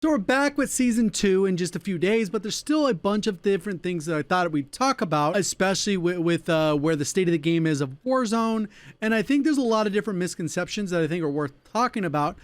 So we're back with season 2 in just a few days, but there's still a bunch of different things that I thought we'd talk about, especially with where the state of the game is of Warzone. And I think there's a lot of different misconceptions that I think are worth talking about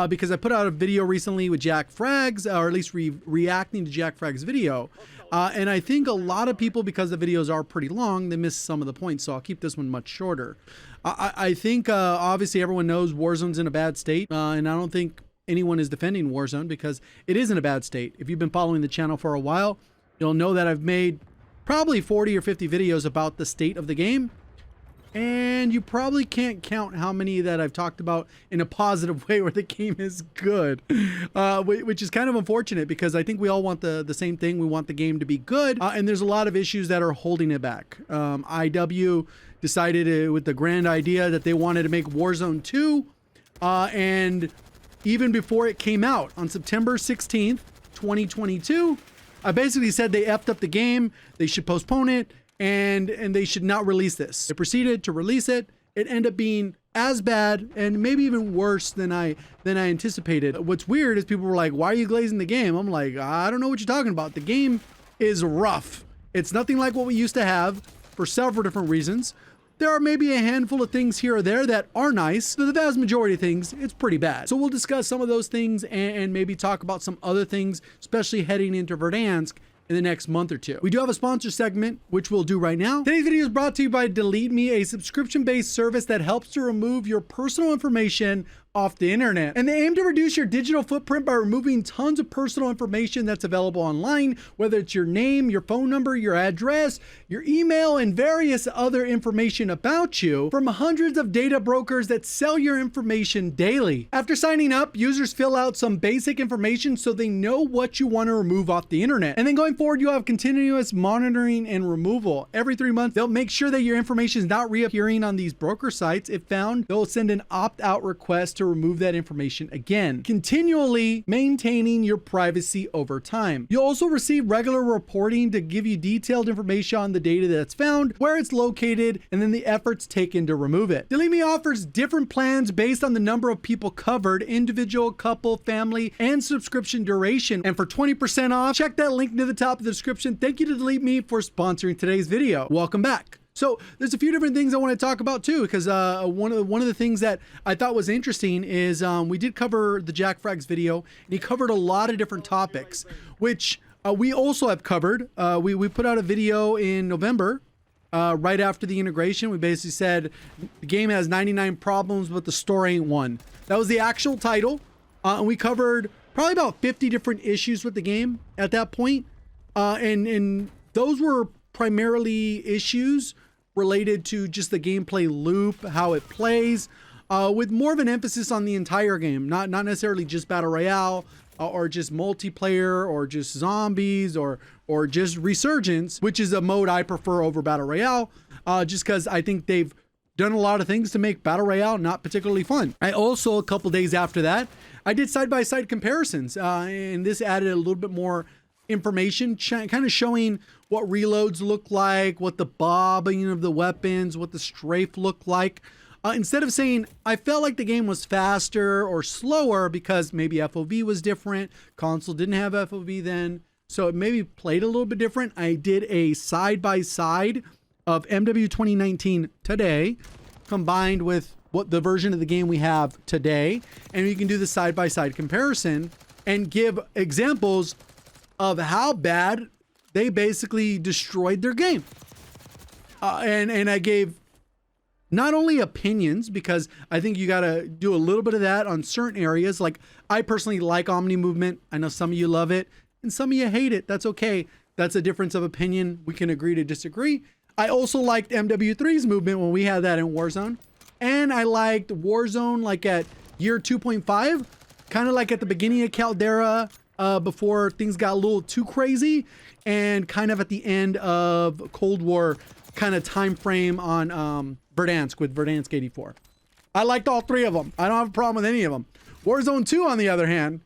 because I put out a video recently with Jack Frags, or at least reacting to Jack Frags' video. And I think a lot of people, because the videos are pretty long, they miss some of the points. So I'll keep this one much shorter. I think obviously everyone knows Warzone's in a bad state, and I don't think anyone is defending Warzone because it is in a bad state. If you've been following the channel for a while, you'll know that I've made probably 40 or 50 videos about the state of the game. And you probably can't count how many that I've talked about in a positive way where the game is good, which is kind of unfortunate because I think we all want the same thing. We want the game to be good. And there's a lot of issues that are holding it back. IW decided with the grand idea that they wanted to make Warzone 2 and even before it came out on September 16th, 2022, I basically said they effed up the game, they should postpone it, and they should not release this. They proceeded to release it. It ended up being as bad and maybe even worse than I anticipated. What's weird is people were like, why are you glazing the game? I'm like, I don't know what you're talking about. The game is rough. It's nothing like what we used to have for several different reasons. There are maybe a handful of things here or there that are nice, but the vast majority of things, it's pretty bad. So we'll discuss some of those things and maybe talk about some other things, especially heading into Verdansk in the next month or two. We do have a sponsor segment, which we'll do right now. Today's video is brought to you by Delete Me, a subscription-based service that helps to remove your personal information off the internet. And they aim to reduce your digital footprint by removing tons of personal information that's available online, whether it's your name, your phone number, your address, your email, and various other information about you from hundreds of data brokers that sell your information daily. After signing up, users fill out some basic information so they know what you want to remove off the internet. And then going forward, you'll have continuous monitoring and removal. Every 3 months, they'll make sure that your information is not reappearing on these broker sites. If found, they'll send an opt-out request to remove that information again, continually maintaining your privacy over time. You'll also receive regular reporting to give you detailed information on the data that's found, where it's located, and then the efforts taken to remove it. Delete Me offers different plans based on the number of people covered, individual, couple, family, and subscription duration. And for 20% off, check that link near the top of the description. Thank you to Delete Me for sponsoring today's video. Welcome back. So there's a few different things I want to talk about too, because one of the things that I thought was interesting is we did cover the Jack Frags video, and he covered a lot of different topics, which we also have covered. We put out a video in November, right after the integration. We basically said the game has 99 problems, but the story ain't one. That was the actual title, and we covered probably about 50 different issues with the game at that point, and those were primarily issues related to just the gameplay loop, how it plays, with more of an emphasis on the entire game, not necessarily just Battle Royale, or just multiplayer, or just zombies, or just Resurgence, which is a mode I prefer over Battle Royale, just because I think they've done a lot of things to make Battle Royale not particularly fun. I also, a couple days after that, I did side-by-side comparisons, and this added a little bit more information, kind of showing what reloads look like, what the bobbing of the weapons, what the strafe look like. Instead of saying, I felt like the game was faster or slower because maybe FOV was different, console didn't have FOV then, so it maybe played a little bit different. I did a side-by-side of MW 2019 today, combined with what the version of the game we have today, and you can do the side-by-side comparison and give examples of how bad they basically destroyed their game. And I gave not only opinions, because I think you got to do a little bit of that on certain areas. Like, I personally like Omni movement. I know some of you love it and some of you hate it. That's okay. That's a difference of opinion. We can agree to disagree. I also liked MW3's movement when we had that in Warzone. And I liked Warzone like at year 2.5, kind of like at the beginning of Caldera, before things got a little too crazy, and kind of at the end of Cold War kind of time frame on Verdansk with Verdansk 84. I liked all three of them. I don't have a problem with any of them. Warzone 2, on the other hand,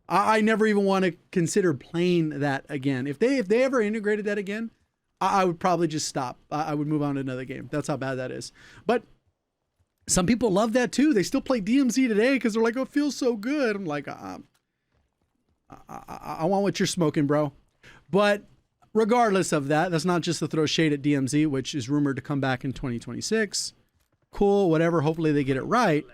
I never even want to consider playing that again. If they ever integrated that again, I would probably just stop. I would move on to another game. That's how bad that is. But some people love that too. They still play DMZ today because they're like, oh, it feels so good. I'm like, I want what you're smoking, bro. But regardless of that, that's not just to throw shade at DMZ, which is rumored to come back in 2026. Cool, whatever. Hopefully they get it right.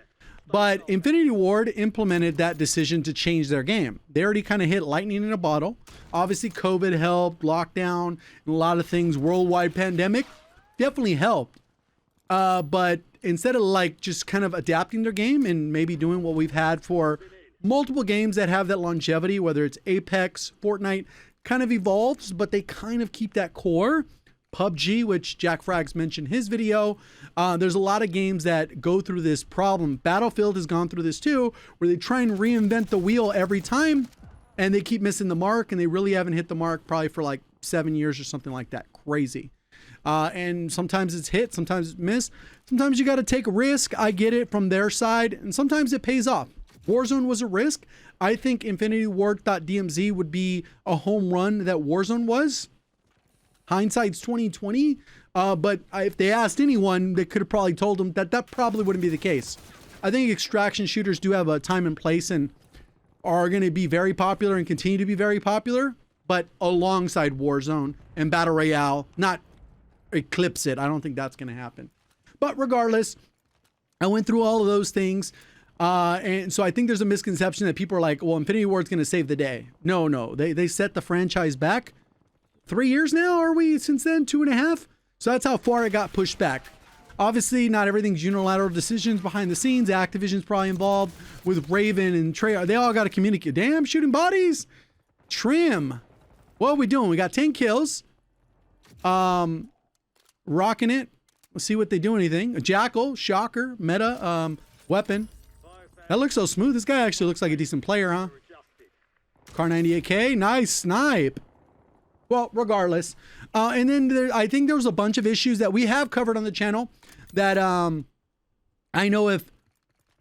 But Infinity Ward implemented that decision to change their game. They already kind of hit lightning in a bottle. Obviously, COVID helped, lockdown, and a lot of things, worldwide pandemic definitely helped. But instead of like just kind of adapting their game and maybe doing what we've had for multiple games that have that longevity, whether it's Apex, Fortnite, kind of evolves, but they kind of keep that core. PUBG, which Jack Frags mentioned his video. There's a lot of games that go through this problem. Battlefield has gone through this too, where they try and reinvent the wheel every time and they keep missing the mark, and they really haven't hit the mark probably for like 7 years or something like that. Crazy. And sometimes it's hit, sometimes it's missed. Sometimes you got to take a risk. I get it from their side, and sometimes it pays off. Warzone was a risk. I think Infinity Ward.dmz would be a home run that Warzone was. Hindsight's 2020, but if they asked anyone, they could have probably told them that that probably wouldn't be the case. I think extraction shooters do have a time and place and are going to be very popular and continue to be very popular, but alongside Warzone and Battle Royale, not eclipse it. I don't think that's going to happen. But regardless, I went through all of those things. And so I think there's a misconception that people are like, well, Infinity Ward's going to save the day. No, they set the franchise back 3 years now. Are we since then? 2.5? So that's how far it got pushed back. Obviously, not everything's unilateral decisions behind the scenes. Activision's probably involved with Raven and Trey. They all got to communicate. Damn, shooting bodies. Trim. What are we doing? We got 10 kills. Rocking it. Let's see what they do anything. A Jackal, Shocker, Meta, weapon. That looks so smooth. This guy actually looks like a decent player, huh? Car 98K. Nice snipe. Well, regardless. And then I think there was a bunch of issues that we have covered on the channel that I know if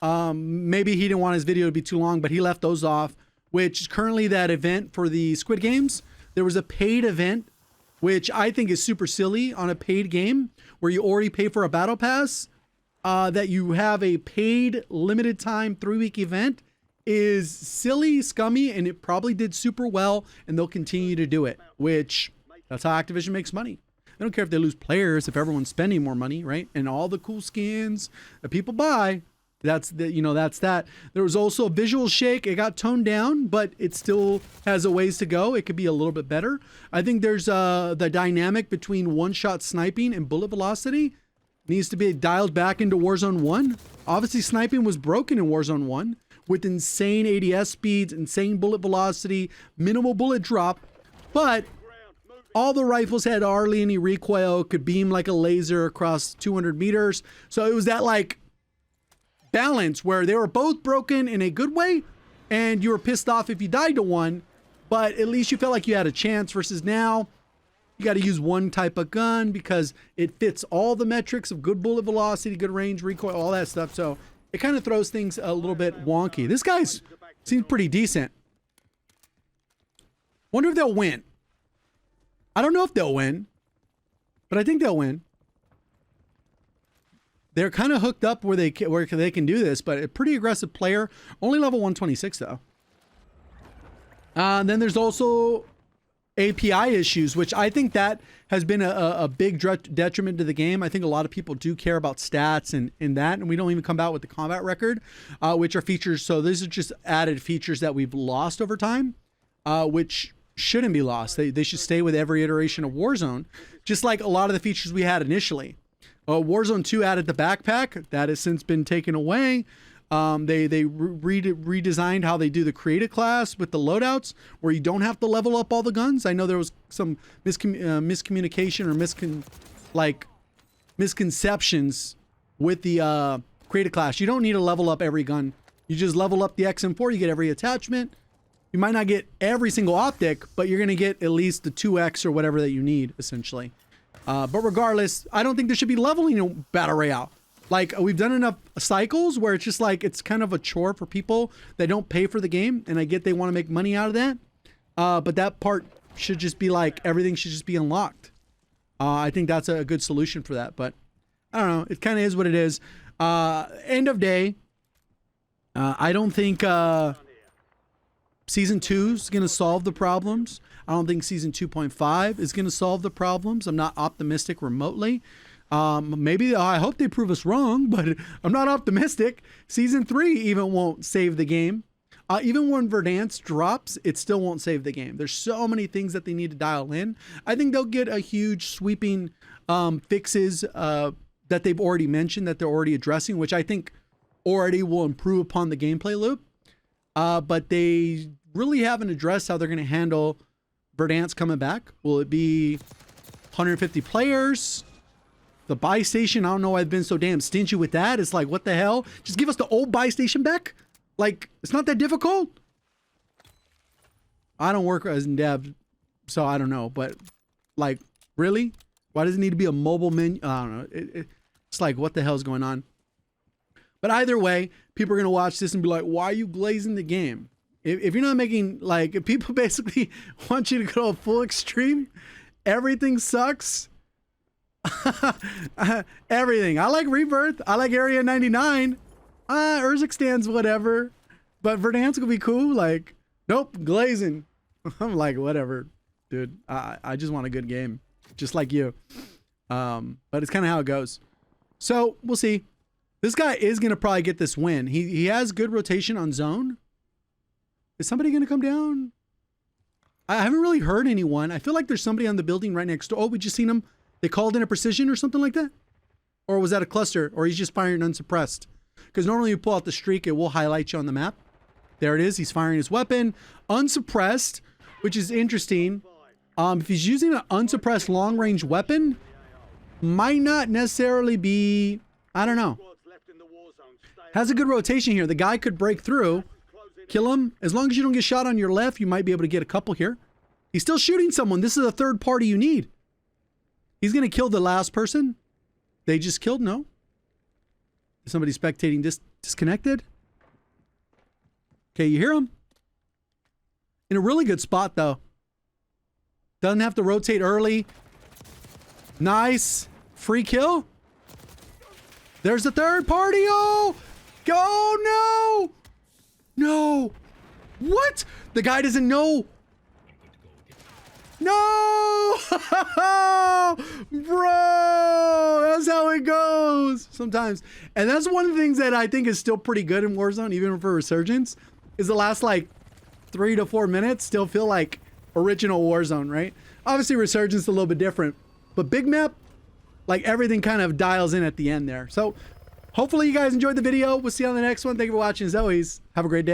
maybe he didn't want his video to be too long, but he left those off, which is currently that event for the Squid Games. There was a paid event, which I think is super silly on a paid game where you already pay for a battle pass, that you have a paid limited time 3-week event is silly, scummy, and it probably did super well, and they'll continue to do it, which that's how Activision makes money. They don't care if they lose players, if everyone's spending more money, right? And all the cool skins that people buy, that's that. There was also a visual shake. It got toned down, but it still has a ways to go. It could be a little bit better. I think there's the dynamic between one-shot sniping and bullet velocity needs to be dialed back into Warzone 1. Obviously, sniping was broken in Warzone 1 with insane ADS speeds, insane bullet velocity, minimal bullet drop, but all the rifles had hardly any recoil, could beam like a laser across 200 meters. So it was that like balance where they were both broken in a good way, and you were pissed off if you died to one, but at least you felt like you had a chance, versus now you got to use one type of gun because it fits all the metrics of good bullet velocity, good range, recoil, all that stuff. So it kind of throws things a little bit wonky. This guy's seems pretty decent. Wonder if they'll win. I don't know if they'll win, but I think they'll win. They're kind of hooked up where they can do this, but a pretty aggressive player. Only level 126 though. Then there's also API issues, which I think that has been a big detriment to the game. I think a lot of people do care about stats and that, and we don't even come out with the combat record, which are features. So these are just added features that we've lost over time, which shouldn't be lost. They should stay with every iteration of Warzone, just like a lot of the features we had initially. Warzone 2 added the backpack. That has since been taken away. They redesigned how they do the creative class with the loadouts, where you don't have to level up all the guns. I know there was some miscommunication or misconceptions with the creative class. You don't need to level up every gun. You just level up the XM4, you get every attachment. You might not get every single optic, but you're going to get at least the 2x or whatever that you need, essentially. But regardless, I don't think there should be leveling in Battle Royale. Like, we've done enough cycles where it's just like, it's kind of a chore for people that don't pay for the game. And I get they want to make money out of that. But that part should just be like, everything should just be unlocked. I think that's a good solution for that. But I don't know. It kind of is what it is. End of day. I don't think Season 2 is going to solve the problems. I don't think Season 2.5 is going to solve the problems. I'm not optimistic remotely. Maybe I hope they prove us wrong, but I'm not optimistic. Season 3 even won't save the game. Even when Verdansk drops, it still won't save the game. There's so many things that they need to dial in. I think they'll get a huge sweeping fixes that they've already mentioned, that they're already addressing, which I think already will improve upon the gameplay loop. But they really haven't addressed how they're going to handle Verdansk coming back. Will it be 150 players? The buy station, I don't know why I've been so damn stingy with that. It's like, what the hell? Just give us the old buy station back? Like, it's not that difficult. I don't work as in dev, so I don't know. But, like, really? Why does it need to be a mobile menu? I don't know. It's like, what the hell's going on? But either way, people are going to watch this and be like, why are you glazing the game? If you're not making, like, if people basically want you to go a full extreme, everything sucks. Everything. I like Rebirth. I like Area 99. Urzikstan's whatever. But Verdansk will be cool. Like, nope, glazing. I'm like, whatever, dude. I just want a good game. Just like you. But it's kind of how it goes. So, we'll see. This guy is going to probably get this win. He has good rotation on zone. Is somebody going to come down? I haven't really heard anyone. I feel like there's somebody on the building right next door. Oh, we just seen him. They called in a precision or something like that? Or was that a cluster? Or he's just firing unsuppressed? Because normally you pull out the streak, it will highlight you on the map. There it is. He's firing his weapon. Unsuppressed, which is interesting. If he's using an unsuppressed long-range weapon, might not necessarily be... I don't know. Has a good rotation here. The guy could break through, kill him. As long as you don't get shot on your left, you might be able to get a couple here. He's still shooting someone. This is a third party you need. He's going to kill the last person. They just killed? No. Is somebody spectating disconnected? Okay, you hear him? In a really good spot, though. Doesn't have to rotate early. Nice. Free kill. There's the third party. Oh! Go! No! No! What? The guy doesn't know. No! Bro! That's how it goes sometimes. And that's one of the things that I think is still pretty good in Warzone, even for Resurgence, is the last like 3 to 4 minutes still feel like original Warzone, right? Obviously Resurgence is a little bit different, but big map, like everything kind of dials in at the end there. So hopefully you guys enjoyed the video. We'll see you on the next one. Thank you for watching. As always, have a great day.